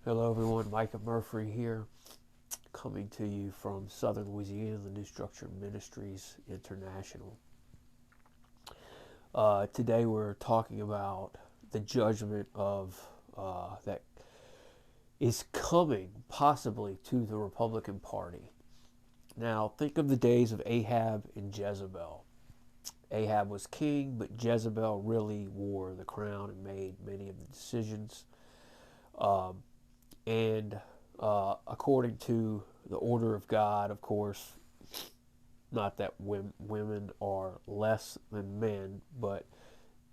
Hello everyone, Micah Murphy here, coming to you from Southern Louisiana, the new Structure Ministries International. Today we're talking about the judgment of that is coming possibly to the Republican Party. Now think of the days of Ahab and Jezebel. Ahab was king, but Jezebel really wore the crown and made many of the decisions. Um, and according to the order of God, of course, not that women are less than men, but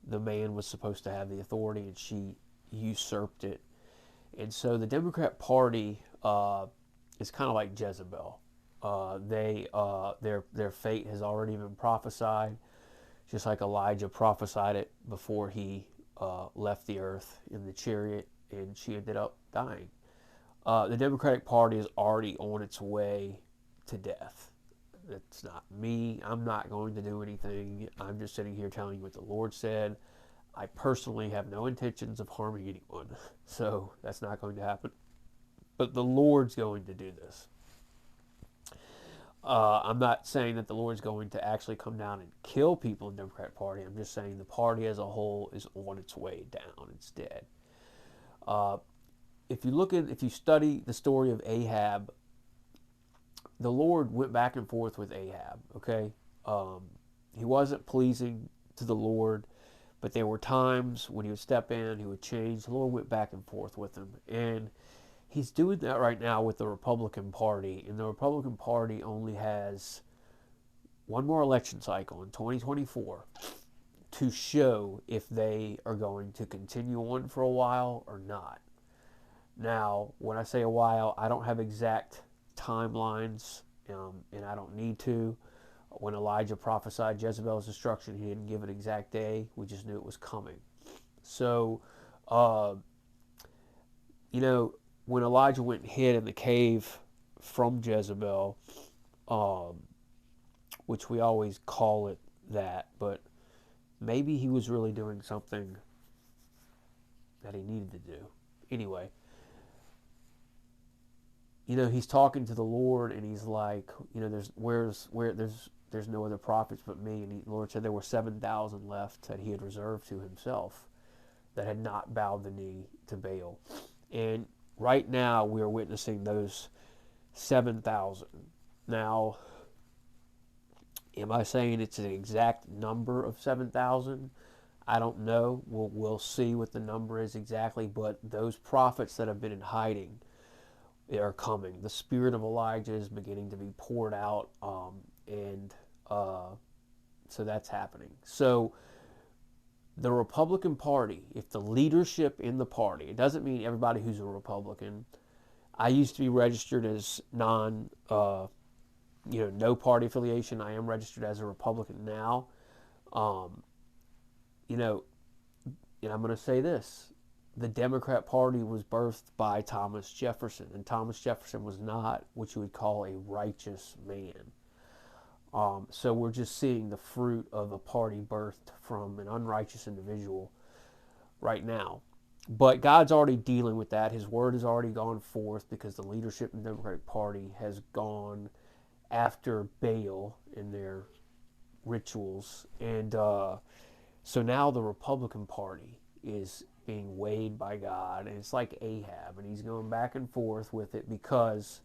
the man was supposed to have the authority and she usurped it. And so the Democrat Party is kind of like Jezebel. Their fate has already been prophesied, just like Elijah prophesied it before he left the earth in the chariot, and she ended up dying. The Democratic Party is already on its way to death. It's not me. I'm not going to do anything. I'm just sitting here telling you what the Lord said. I personally have no intentions of harming anyone, so that's not going to happen. But the Lord's going to do this. I'm not saying that the Lord's going to actually come down and kill people in the Democratic Party. I'm just saying the party as a whole is on its way down. It's dead. Uh, if you study the story of Ahab, the Lord went back and forth with Ahab. Okay, he wasn't pleasing to the Lord, but there were times when he would step in, he would change. The Lord went back and forth with him, and he's doing that right now with the Republican Party. And the Republican Party only has one more election cycle in 2024 to show if they are going to continue on for a while or not. Now, when I say a while, I don't have exact timelines, and I don't need to. When Elijah prophesied Jezebel's destruction, he didn't give an exact day. We just knew it was coming. So, uh, when Elijah went and hid in the cave from Jezebel, um, which we always call it that, but maybe he was really doing something that he needed to do. Anyway, he's talking to the Lord, and he's like, there's no other prophets but me, and the Lord said there were 7,000 left that he had reserved to himself that had not bowed the knee to Baal, and right now we are witnessing those 7,000. Now, am I saying it's an exact number of 7,000? I don't know. We'll see what the number is exactly, but those prophets that have been in hiding are coming. The spirit of Elijah is beginning to be poured out, and so that's happening. So the Republican Party, if the leadership in the party, it doesn't mean everybody who's a Republican. I used to be registered as no party affiliation. I am registered as a Republican now. Um, you know, and I'm going to say this: the Democrat Party was birthed by Thomas Jefferson, and Thomas Jefferson was not what you would call a righteous man. So we're just seeing the fruit of a party birthed from an unrighteous individual right now. But God's already dealing with that. His word has already gone forth because the leadership in the Democratic Party has gone after Baal in their rituals. And so now the Republican Party is being weighed by God. And it's like Ahab. And he's going back and forth with it because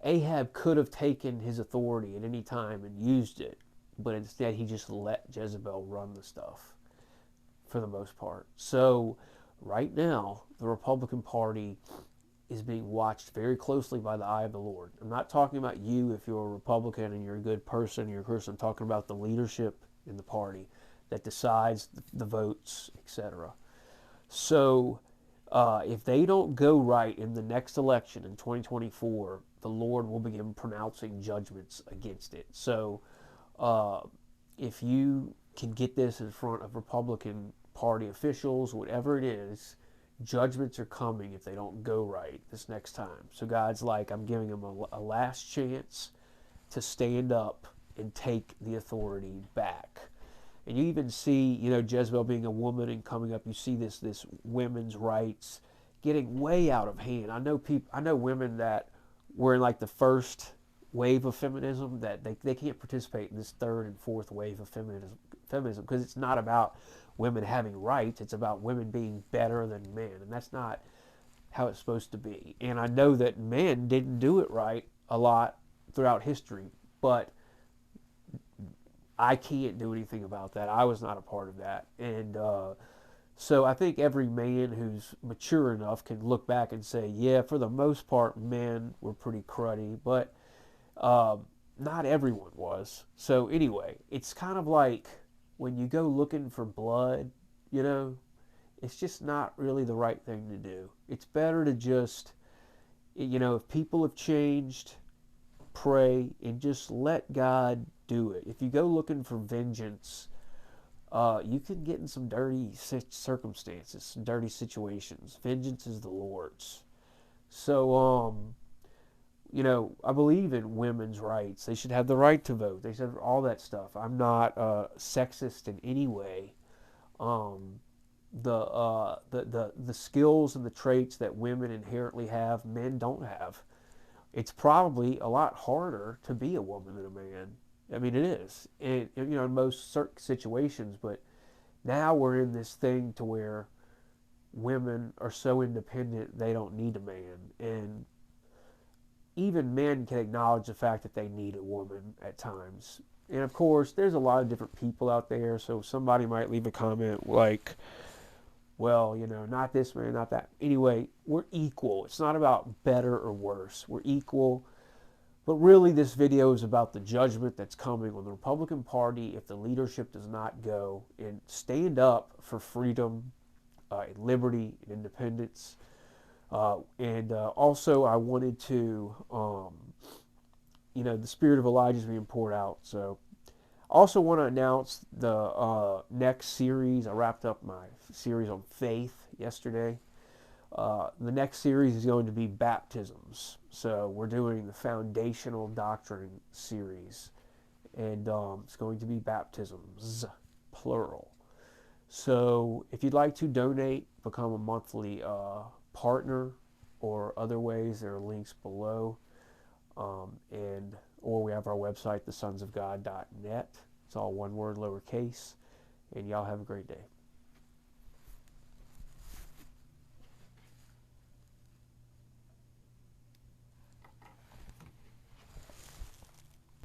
Ahab could have taken his authority at any time and used it. But instead, he just let Jezebel run the stuff for the most part. So right now, the Republican Party is being watched very closely by the eye of the Lord. I'm not talking about you if you're a Republican and you're a good person, you're a Christian. I'm talking about the leadership in the party that decides the votes, etc. So if they don't go right in the next election in 2024, the Lord will begin pronouncing judgments against it. So if you can get this in front of Republican Party officials, whatever it is, judgments are coming if they don't go right this next time. So God's like, I'm giving them a last chance to stand up and take the authority back. And you even see, Jezebel being a woman and coming up, you see this women's rights getting way out of hand. I know women that were in like the first wave of feminism that they can't participate in this third and fourth wave of feminism because it's not about women having rights. It's about women being better than men, and that's not how it's supposed to be. And I know that men didn't do it right a lot throughout history, but I can't do anything about that. I was not a part of that. And so I think every man who's mature enough can look back and say, yeah, for the most part, men were pretty cruddy, but not everyone was. So anyway, it's kind of like when you go looking for blood, you know, it's just not really the right thing to do. It's better to just, you know, if people have changed, pray and just let God do it. If you go looking for vengeance, you can get in some dirty circumstances, some dirty situations. Vengeance is the Lord's. So, you know, I believe in women's rights. They should have the right to vote. They should have all that stuff. I'm not sexist in any way. The skills and the traits that women inherently have, men don't have. It's probably a lot harder to be a woman than a man. I mean, it is, and you know, in most certain situations. But now we're in this thing to where women are so independent they don't need a man, and even men can acknowledge the fact that they need a woman at times. And of course, there's a lot of different people out there, so somebody might leave a comment like, well, you know, not this man, not that. Anyway, we're equal. It's not about better or worse. We're equal. But really, this video is about the judgment that's coming on the Republican Party if the leadership does not go and stand up for freedom, liberty, and independence. Also, I wanted to, you know, the spirit of Elijah is being poured out. So I also want to announce the next series. I wrapped up my series on faith yesterday. The next series is going to be baptisms. So we're doing the foundational doctrine series. And it's going to be baptisms, plural. So if you'd like to donate, become a monthly partner or other ways, there are links below. Or we have our website, thesonsofgod.net. It's all one word, lowercase. And y'all have a great day.